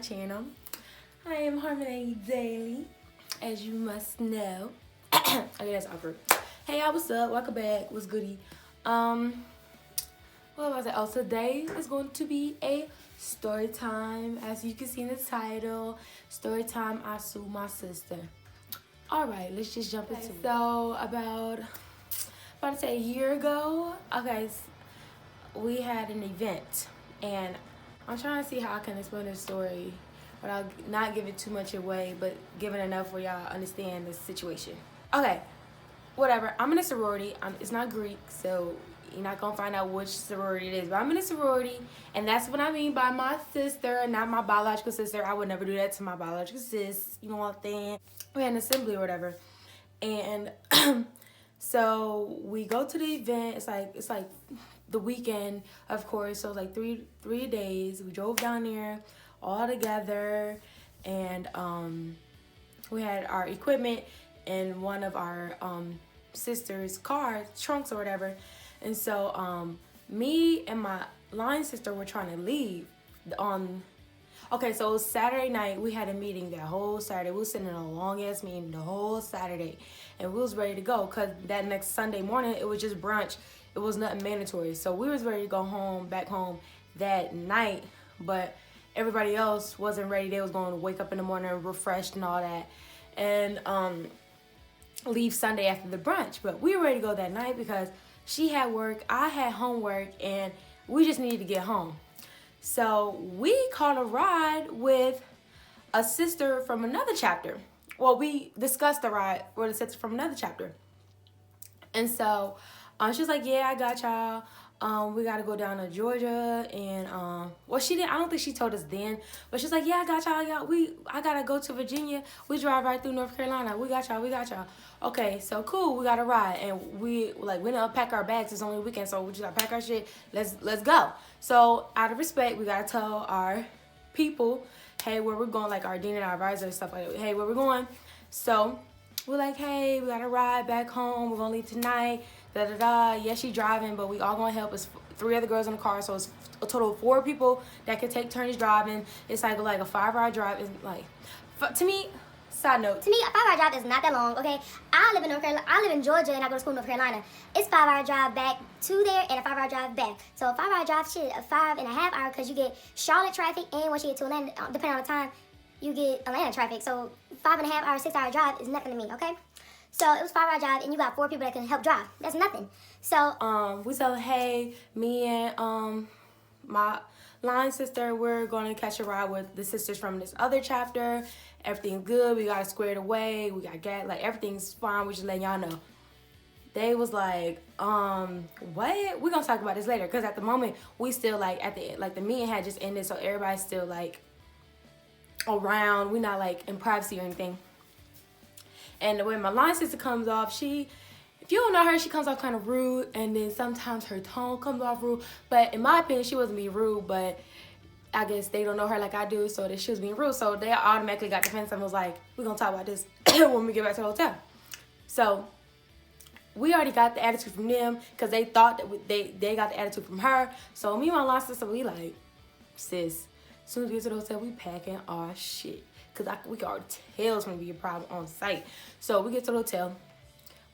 channel. I am Harmonet Daily, as you must know. Okay, that's awkward. Hey, y'all, what's up? Welcome back. What's goody? What was it? Oh, today is going to be a story time. As you can see in the title, story time. I sue my sister. All right, let's just jump into it. So about to say a year ago, okay, we had an event, and I'm trying to see how I can explain this story without not giving too much away, but giving enough where y'all understand the situation. Okay, whatever. I'm in a sorority. It's not Greek, so you're not gonna find out which sorority it is. But I'm in a sorority, and that's what I mean by my sister, not my biological sister. I would never do that to my biological sis. You know what I'm saying? We had an assembly or whatever, and so we go to the event. It's like the weekend, of course. So like three days. We drove down there all together, and we had our equipment in one of our sister's car trunks or whatever. And so me and my line sister were trying to leave on. Okay, so it was Saturday night. We had a meeting that whole Saturday. We was sitting in a long-ass meeting the whole Saturday. And we was ready to go because that next Sunday morning, it was just brunch. It was nothing mandatory. So we was ready to go back home that night. But everybody else wasn't ready. They was going to wake up in the morning refreshed and all that. And leave Sunday after the brunch. But we were ready to go that night because she had work, I had homework, and we just needed to get home. So we caught a ride with a sister from another chapter. Well, we discussed the ride with a sister from another chapter. And so she was like, yeah, I got y'all. We got to go down to Georgia. And, well, she didn't, I don't think she told us then. But she's like, yeah, I got y'all. I got to go to Virginia. We drive right through North Carolina. We got y'all. Okay, so cool. We got a ride. And we didn't unpack our bags. It's only a weekend. So we just got to pack our shit. Let's go. So out of respect, we got to tell our people, hey, where we're going, like our dean and our advisor and stuff like that. Hey, where we're going. So we're like, hey, we got a ride back home. We're going to leave tonight. Yeah, she driving, but we all going to help. It's 3 other girls in the car, so it's a total of 4 people that can take turns driving. It's like a 5-hour drive. It's like, to me, side note. To me, a 5-hour drive is not that long, okay? I live in North Carolina. I live in Georgia, and I go to school in North Carolina. It's 5-hour drive back to there and a 5-hour drive back. So a 5-hour drive, shit, a 5.5 hour, because you get Charlotte traffic, and once you get to Atlanta, depending on the time, you get Atlanta traffic. So 5.5 hour, 6-hour drive is nothing to me, okay? So it was 5-hour drive, and you got 4 people that can help drive. That's nothing. So we tell her, hey, me and my line sister, we're going to catch a ride with the sisters from this other chapter. Everything's good. We got it squared away. We got gas. Like, everything's fine. We just letting y'all know. They was like, what? We're going to talk about this later. Because at the moment, we still, like, the meeting had just ended. So everybody's still, like, around. We're not, like, in privacy or anything. And when my line sister comes off, if you don't know her, she comes off kind of rude, and then sometimes her tone comes off rude. But in my opinion, she wasn't being rude, but I guess they don't know her like I do, so that she was being rude. So they automatically got defensive and was like, we're going to talk about this when we get back to the hotel. So we already got the attitude from them because they thought that they got the attitude from her. So me and my line sister, we like, sis, as soon as we get to the hotel, we packing our shit. Because we can already tell it's going to be a problem on site. So we get to the hotel.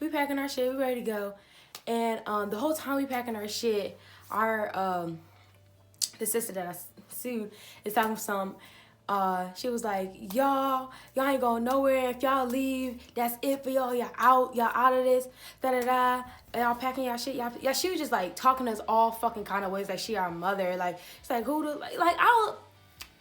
We packing our shit. We ready to go. And the whole time we packing our shit, the sister that I sued is talking to some. She was like, y'all ain't going nowhere. If y'all leave, that's it for y'all. Y'all out of this. Da-da-da. Y'all packing y'all shit. Yeah, she was just like talking to us all fucking kind of ways. Like she our mother. Like, it's like,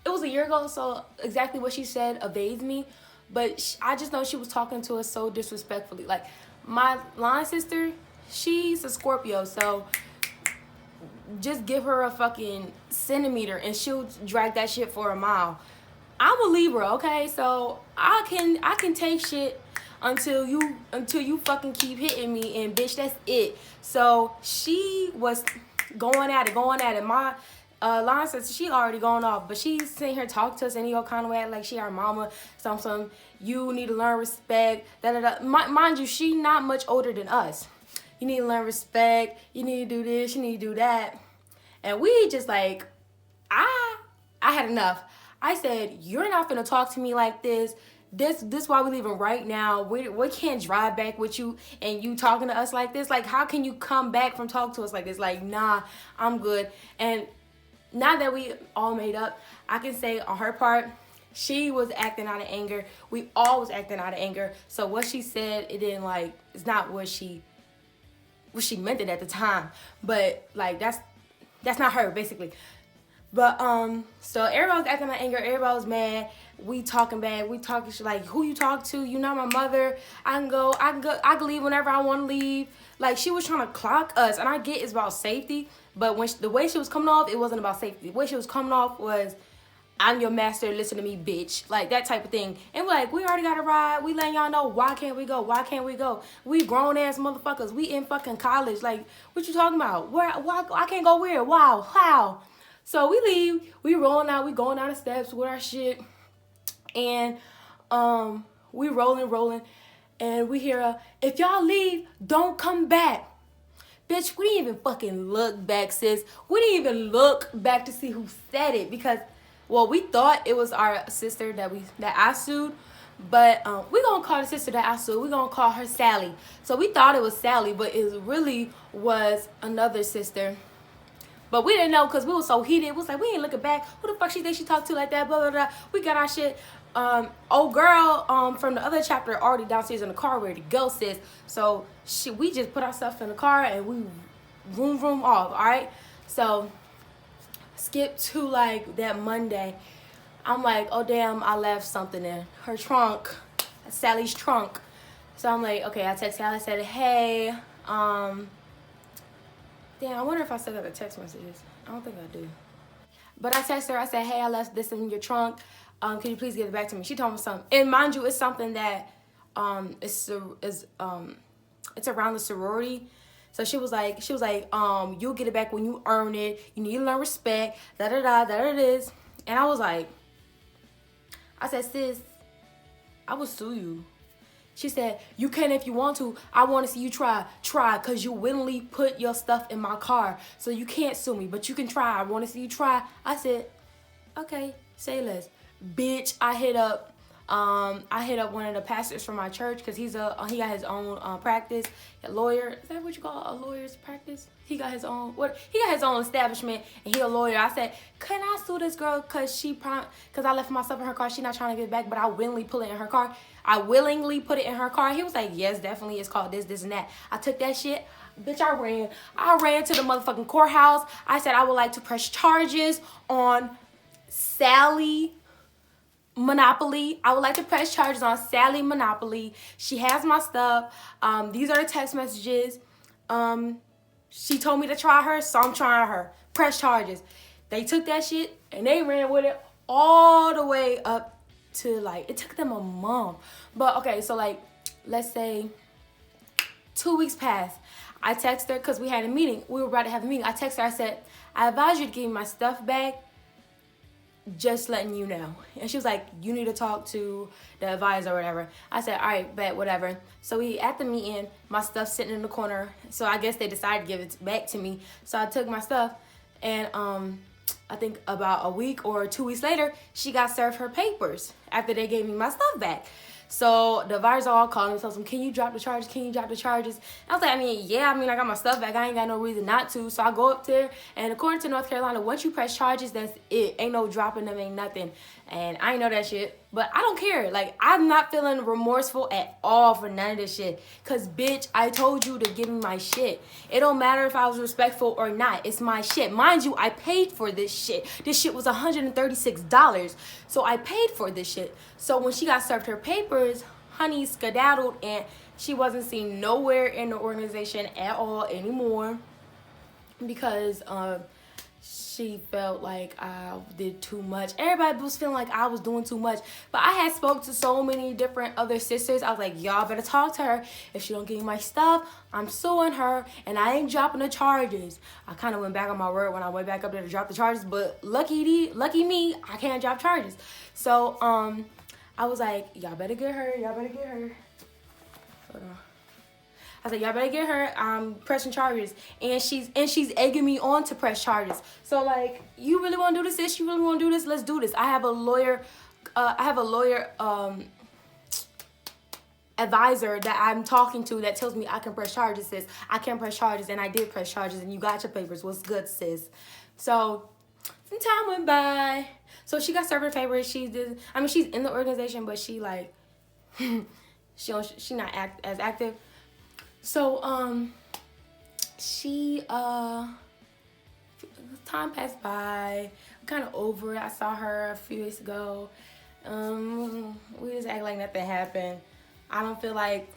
it was a year ago, so exactly what she said evades me. But I just know she was talking to us so disrespectfully. Like, my line sister, she's a Scorpio, so just give her a fucking centimeter and she'll drag that shit for a mile. I'm a Libra, okay? So I can take shit until you fucking keep hitting me, and bitch, that's it. So she was going at it. My line sister, she already gone off, but she's sitting here talking to us any old kind of way, like she our mama, some, you need to learn respect, da-da-da. Mind you, she not much older than us. You need to learn respect, you need to do this, you need to do that. And we just like, I had enough. I said, you're not finna talk to me like this. This why we leaving right now. We can't drive back with you and you talking to us like this. Like, how can you come back from talking to us like this? Like, nah, I'm good. And now that we all made up, I can say on her part, she was acting out of anger. We all was acting out of anger. So what she said, it didn't like, it's not what she meant it at the time. But like that's not her basically. But so everybody was acting out of anger. Everybody was mad. We talking bad. We talking shit like, who you talk to? You not my mother. I can leave whenever I want to leave. Like, she was trying to clock us, and I get it's about safety, but the way she was coming off, it wasn't about safety. The way she was coming off was, I'm your master, listen to me, bitch. Like, that type of thing. And we're like, we already got a ride. We letting y'all know, why can't we go? Why can't we go? We grown-ass motherfuckers. We in fucking college. Like, what you talking about? Why I can't go where? Wow, how? So we leave. We rolling out. We going down the steps with our shit. And we rolling. And we hear, if y'all leave, don't come back. Bitch, we didn't even fucking look back, sis. We didn't even look back to see who said it because, well, we thought it was our sister that I sued, but we gonna call the sister that I sued. We gonna call her Sally. So we thought it was Sally, but it really was another sister. But we didn't know because we were so heated. It was like, we ain't looking back. Who the fuck she think she talked to like that? Blah, blah, blah. We got our shit. Old girl from the other chapter already downstairs in the car ready to go, sis. So we just put our stuff in the car and we vroom off, all right? So skip to like that Monday. I'm like, oh damn, I left something in her trunk, Sally's trunk. So I'm like, okay, I text Sally, I said, hey, damn, I wonder if I still got the text messages. I don't think I do. But I text her, I said, hey, I left this in your trunk. Can you please get it back to me? She told me something. And mind you, it's something that it's around the sorority. So she was like, you'll get it back when you earn it. You need to learn respect. Da da da da it is. And I was like, I said, sis, I will sue you. She said, you can if you want to. I want to see you try, because you willingly put your stuff in my car. So you can't sue me, but you can try. I want to see you try. I said, okay, say less. Bitch, I hit up one of the pastors from my church because he got his own practice, a lawyer. Is that what you call a lawyer's practice? He got his own establishment and he a lawyer. I said, can I sue this girl because I left my stuff in her car? She not trying to get it back, but I willingly put it in her car. I willingly put it in her car. He was like, yes, definitely. It's called this, and that. I took that shit. Bitch, I ran to the motherfucking courthouse. I said I would like to press charges on Sally Monopoly. I would like to press charges on Sally Monopoly. She has my stuff. These are the text messages. She told me to try her, so I'm trying her. Press charges. They took that shit and they ran with it all the way up to like, it took them a month. But okay, so like, let's say 2 weeks passed. I texted her because we had a meeting. We were about to have a meeting. I texted her, I said, I advise you to give me my stuff back. Just letting you know. And she was like, you need to talk to the advisor or whatever. I said, all right, bet, whatever. So we at the meeting, my stuff sitting in the corner. So I guess they decided to give it back to me. So I took my stuff and I think about a week or 2 weeks later, she got served her papers after they gave me my stuff back. So the advisor all called me, told them, can you drop the charges? Can you drop the charges? I was like, I got my stuff back. I ain't got no reason not to. So I go up there, and according to North Carolina, once you press charges, that's it. Ain't no dropping them, ain't nothing. And I ain't know that shit. But I don't care. Like, I'm not feeling remorseful at all for none of this shit. Because, bitch, I told you to give me my shit. It don't matter if I was respectful or not. It's my shit. Mind you, I paid for this shit. This shit was $136. So I paid for this shit. So when she got served her papers, honey skedaddled and she wasn't seen nowhere in the organization at all anymore. Because she felt like I did too much. Everybody was feeling like I was doing too much. But I had spoke to so many different other sisters. I was like, y'all better talk to her. If she don't give me my stuff, I'm suing her. And I ain't dropping the charges. I kind of went back on my word when I went back up there to drop the charges. But lucky me, I can't drop charges. So I was like, y'all better get her. Y'all better get her. Hold on. I said, y'all better get her. I'm pressing charges, and she's egging me on to press charges. So like, you really want to do this? Sis? You really want to do this? Let's do this. I have a lawyer. Advisor that I'm talking to that tells me I can press charges, sis. I can press charges, and I did press charges, and you got your papers. What's good, sis? So some time went by. So she got served her papers. She's in the organization, but she like she not as active. So time passed by. I'm kind of over it. I saw her a few weeks ago. We just act like nothing happened. I don't feel like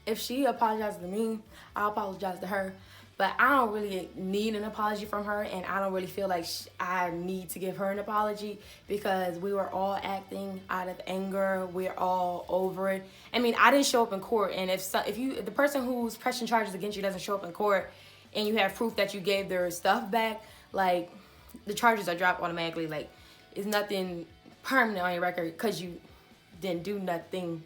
if she apologizes to me, I'll apologize to her. But I don't really need an apology from her, and I don't really feel like I need to give her an apology because we were all acting out of anger. We're all over it. I mean, I didn't show up in court, and if the person who's pressing charges against you doesn't show up in court, and you have proof that you gave their stuff back, like the charges are dropped automatically. Like, it's nothing permanent on your record because you didn't do nothing,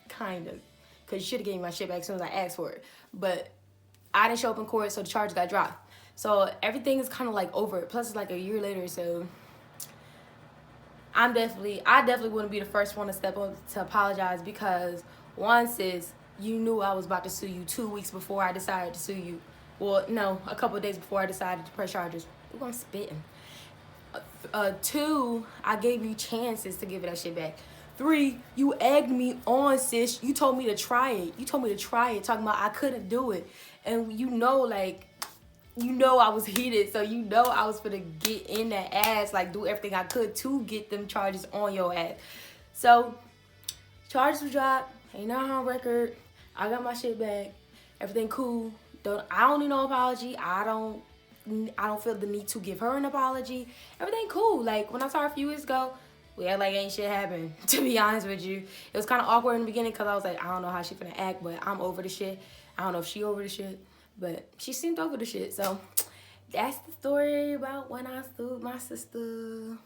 kind of, because you should have given me my shit back as soon as I asked for it. But I didn't show up in court, so the charge got dropped. So everything is kind of like over it. Plus, it's like a year later, so I definitely wouldn't be the first one to step up to apologize because one, sis, you knew I was about to sue you 2 weeks before I decided to sue you. Well, no, a couple of days before I decided to press charges. We're gonna spitting. 2, I gave you chances to give that shit back. 3, you egged me on, sis. You told me to try it. Talking about I couldn't do it. And I was heated, so I was gonna get in that ass, like do everything I could to get them charges on your ass. So, charges were dropped. Ain't nothing on record. I got my shit back. Everything cool. I don't need no apology. I don't feel the need to give her an apology. Everything cool. Like, when I saw her a few weeks ago, we act like ain't shit happened, to be honest with you. It was kind of awkward in the beginning because I was like, I don't know how she finna act, but I'm over the shit. I don't know if she over the shit, but she seemed over the shit. So that's the story about when I sued my sister.